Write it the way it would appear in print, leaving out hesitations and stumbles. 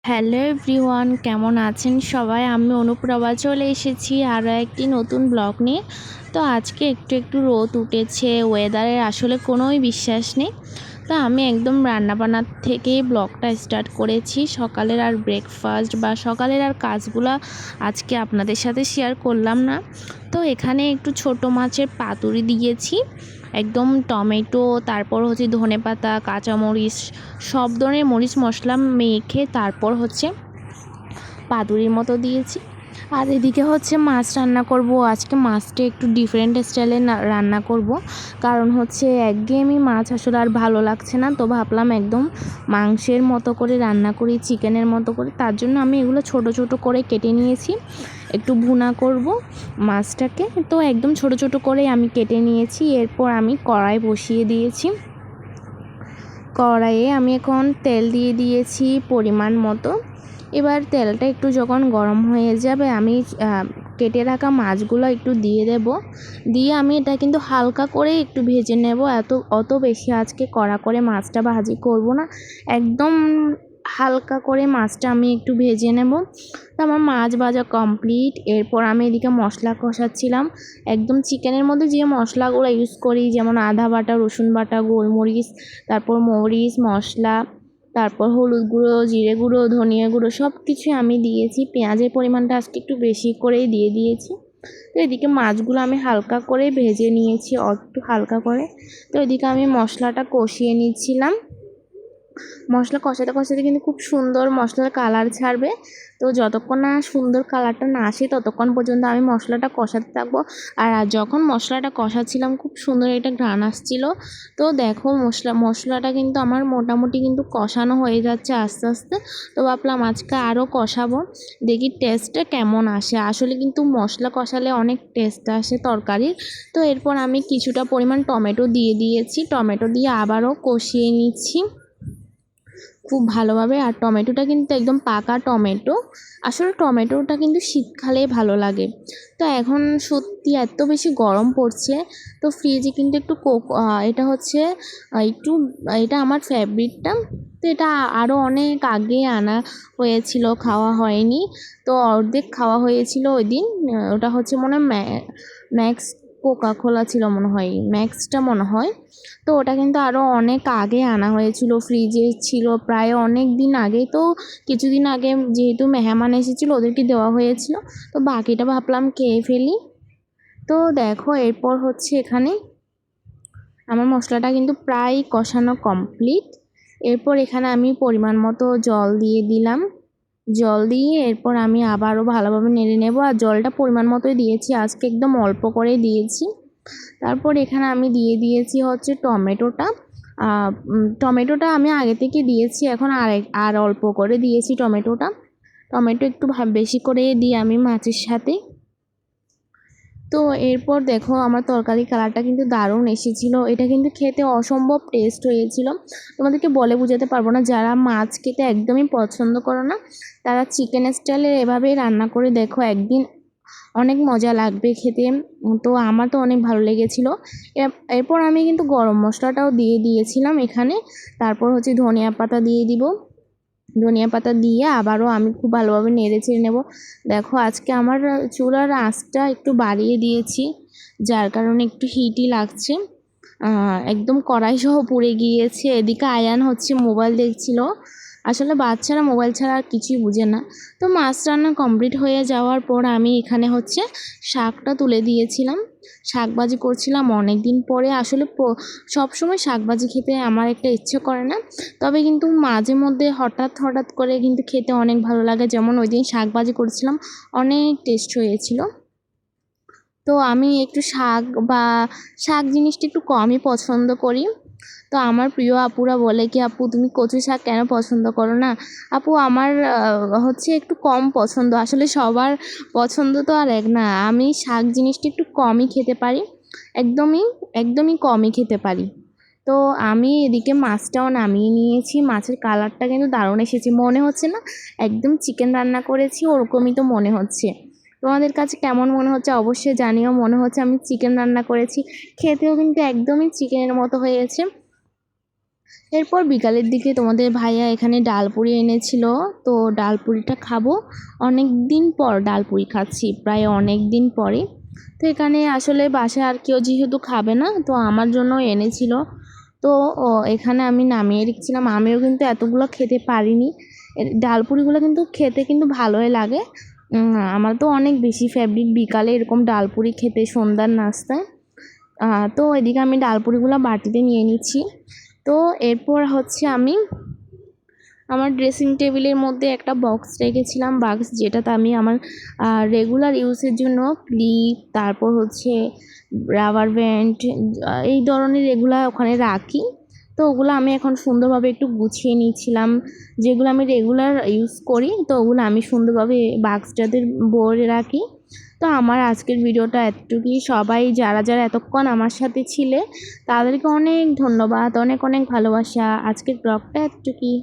Hello everyone, কেমন আছেন সবাই? আমি অনুপ্রভা চলে এসেছি আরও একটি নতুন ব্লগ নিয়ে। তো আজকে একটু একটু রোদ উঠেছে, ওয়েদারের আসলে কোনোই বিশ্বাস নেই। তো আমি একদম রান্নাবান্নার থেকেই ব্লগটা স্টার্ট করেছি। সকালের আর ব্রেকফাস্ট বা সকালের আর কাজগুলো আজকে আপনাদের সাথে শেয়ার করলাম না। তো এখানে একটু ছোট মাছের পাতুরি দিয়েছি, একদম টমেটো, তারপর হচ্ছে ধনেপাতা, কাঁচামরিচ, সব ধরনের মরিচ মশলা মেখে তারপর হচ্ছে পাতুরির মতো দিয়েছি। আর এদিকে হচ্ছে মাছ রান্না করব। আজকে মাছটা একটু ডিফারেন্ট স্টাইলে রান্না করব, কারণ হচ্ছে একঘেয়েমি মাছ আসলে আর ভালো লাগছে না। তো ভাবলাম একদম মাংসের মতো করে রান্না করি, চিকেনের মতো করে। তার জন্য আমি এগুলো ছোট ছোট করে কেটে নিয়েছি, একটু ভুনা করব মাছটাকে। তো একদম ছোট ছোট করে আমি কেটে নিয়েছি। এরপর আমি কড়াই বসিয়ে দিয়েছি। কড়াইয়ে আমি এখন তেল দিয়ে দিয়েছি পরিমাণ মতো। এবার তেলটা একটু যখন গরম হয়ে যাবে, আমি কেটে রাখা মাছগুলো একটু দিয়ে দেব। দিয়ে আমি এটা কিন্তু হালকা করে একটু ভেজে নেব। অত বেশি আজকে কড়া করে মাছটা ভাজি করব না, একদম হালকা করে মাছটা আমি একটু ভেজে নেব। তো আমার মাছ ভাজা কমপ্লিট। এরপর আমি এদিকে মশলা কষাচ্ছিলাম। একদম চিকেনের মধ্যে যে মশলাগুলো ইউজ করি, যেমন আদা বাটা, রসুন বাটা, গোলমরিচ, তারপর মরিচ মশলা, তারপর হলুদ গুঁড়ো, জিরে গুঁড়ো, ধনিয়া গুঁড়ো, সব কিছুই আমি দিয়েছি। পেঁয়াজের পরিমাণটা আজকে একটু বেশি করেই দিয়ে দিয়েছি। তো এদিকে মাছগুলো আমি হালকা করে ভেজে নিয়েছি, একটু হালকা করে। তো এদিকে আমি মশলাটা কষিয়ে নিচ্ছিলাম। মশলা কষাতে কষাতে কিন্তু খুব সুন্দর মশলার কালার ছাড়বে। তো যতক্ষণ না সুন্দর কালারটা না আসে ততক্ষণ পর্যন্ত আমি মশলাটা কষাতে থাকবো। আর যখন মশলাটা কষাচ্ছিলাম খুব সুন্দর একটা ঘ্রাণ আসছিল। তো দেখো মশলাটা কিন্তু আমার মোটামুটি কিন্তু কষানো হয়ে যাচ্ছে আস্তে আস্তে। তো ভাবলাম আজকে আরও কষাবো, দেখি টেস্টটা কেমন আসে। আসলে কিন্তু মশলা কষালে অনেক টেস্ট আসে তরকারির। তো এরপর আমি কিছুটা পরিমাণ টমেটো দিয়ে দিয়েছি, টমেটো দিয়ে আবারও কষিয়ে নিচ্ছি খুব ভালোভাবে। আর টমেটোটা কিন্তু একদম পাকা টমেটো। আসলে টমেটোটা কিন্তু শীতকালে ভালো লাগে। তো এখন সত্যি এত বেশি গরম পড়ছে, তো ফ্রিজে কিন্তু একটু এটা হচ্ছে একটু, এটা আমার ফেভারিটটা। তো এটা আরও অনেক আগে আনা হয়েছিল, খাওয়া হয়নি। তো অর্ধেক খাওয়া হয়েছিল ওই দিন। ওটা হচ্ছে মনে হয় ম্যাক্স কোকা কোলা ছিল মনে হয়, ম্যাক্সটা মনে হয়। তো ওটা কিন্তু আরও অনেক আগে আনা হয়েছিল, ফ্রিজে ছিল প্রায় অনেক দিন আগে। তো কিছুদিন আগে যেহেতু মেহমান এসেছিলো ওদেরকে দেওয়া হয়েছিল, তো বাকিটা ভাবলাম খেয়ে ফেলি। তো দেখো এরপর হচ্ছে এখানে আমার মশলাটা কিন্তু প্রায় কষানো কমপ্লিট। এরপর এখানে আমি পরিমাণ মতো জল দিয়ে দিলাম। জল দিয়ে এরপর আমি আবারও ভালোভাবে নেড়ে নেব। আর জলটা পরিমাণ মতোই দিয়েছি, আজকে একদম অল্প করে দিয়েছি। তারপর এখানে আমি দিয়ে দিয়েছি হচ্ছে টমেটোটা। টমেটোটা আমি আগে থেকে দিয়েছি, এখন আর অল্প করে দিয়েছি টমেটোটা। টমেটো একটু বেশি করে দিয়ে আমি মাছের সাথে। তো এরপর দেখো আমার তরকারি কালারটা কিন্তু দারুণ এসেছিলো। এটা কিন্তু খেতে অসম্ভব টেস্ট হয়েছিল, তোমাদেরকে বলে বোঝাতে পারবো না। যারা মাছ খেতে একদমই পছন্দ করো না তারা চিকেন স্টাইলের এভাবেই রান্না করে দেখো, একদিন অনেক মজা লাগবে খেতে। তো আমার তো অনেক ভালো লেগেছিলো। এরপর আমি কিন্তু গরম মশলাটাও দিয়ে দিয়েছিলাম এখানে। তারপর হচ্ছে ধনিয়া পাতা দিয়ে দিব। ধনিয়া পাতা দিয়ে আবারও আমি খুব ভালোভাবে নেড়ে চেড়ে নেব। দেখো আজকে আমার চুলার আঁচটা একটু বাড়িয়ে দিয়েছি, যার কারণে একটু হিটই লাগছে। একদম কড়াই সহ পুড়ে গিয়েছে। এদিকে আয়ান হচ্ছে মোবাইল দেখছিল। আসলে বাচ্চারা মোবাইল ছাড়া আর কিছুই বুঝে না। তো মাছ রান্না কমপ্লিট হয়ে যাওয়ার পর আমি এখানে হচ্ছে শাকটা তুলে দিয়েছিলাম। শাকভাজি করছিলাম অনেক দিন পরে। আসলে সবসময় শাকভাজি খেতে আমার একটা ইচ্ছে করে না, তবে কিন্তু মাঝে মধ্যে হঠাৎ হঠাৎ করে কিন্তু খেতে অনেক ভালো লাগে। যেমন ওই দিন শাকভাজি করেছিলাম, অনেক টেস্ট হয়েছিল। তো আমি একটু শাক জিনিসটা একটু কমই পছন্দ করি। তো আমার প্রিয় আপুরা বলে কি, আপু তুমি কচু শাক কেন পছন্দ করো না? আপু আমার হচ্ছে একটু কম পছন্দ। আসলে সবার পছন্দ তো আর এক না। আমি শাক জিনিসটা একটু কমই খেতে পারি, একদমই একদমই কমই খেতে পারি। তো আমি এদিকে মাছটাও নামিয়ে নিয়েছি। মাছের কালারটা কিন্তু দারুণ এসেছে, মনে হচ্ছে না একদম চিকেন রান্না করেছি? ওরকমই তো মনে হচ্ছে। তোমাদের কাছে কেমন মনে হচ্ছে অবশ্যই জানিও। মনে হচ্ছে আমি চিকেন রান্না করেছি, খেতেও কিন্তু একদমই চিকেনের মতো হয়েছে। এরপর বিকালের দিকে তোমাদের ভাইয়া এখানে ডালপুরি এনেছিল, তো ডালপুরিটা খাবো। অনেক দিন পর ডালপুরি খাচ্ছি, প্রায় অনেক দিন পরে। তো এখানে আসলে বাসায় আর কেউ যেহেতু খাবে না, তো আমার জন্য এনেছিল। তো এখানে আমি নামিয়ে রেখেছিলাম। আমিও কিন্তু এতগুলো খেতে পারিনি। ডালপুরিগুলো কিন্তু খেতে কিন্তু ভালোই লাগে। আমার তো অনেক বেশি ফেভারিট বিকালে এরকম ডালপুরি খেতে, সন্ধ্যার নাস্তায়। তো এদিকে আমি ডালপুরিগুলো বাটিতে নিয়ে নিচ্ছি। তো এরপর হচ্ছে আমি আমার ড্রেসিং টেবিলের মধ্যে একটা বক্স রেখেছিলাম, বাক্স যেটাতে আমি আমার রেগুলার ইউজের জন্য ক্লিপ, তারপর হচ্ছে রাবার ব্যান্ড, এই ধরনের এগুলা ওখানে রাখি। তো ওগুলো আমি এখন সুন্দরভাবে একটু গুছিয়ে নিয়েছিলাম, যেগুলো আমি রেগুলার ইউজ করি, তো ওগুলো আমি সুন্দরভাবে বাক্সটাতে ভরে রাখি। তো আমার আজকের ভিডিওটা এতটুকুই। সবাই যারা যারা এতক্ষণ আমার সাথে ছিলে তাদেরকে অনেক ধন্যবাদ, অনেক অনেক ভালোবাসা। আজকের ব্লগটা এতটুকুই।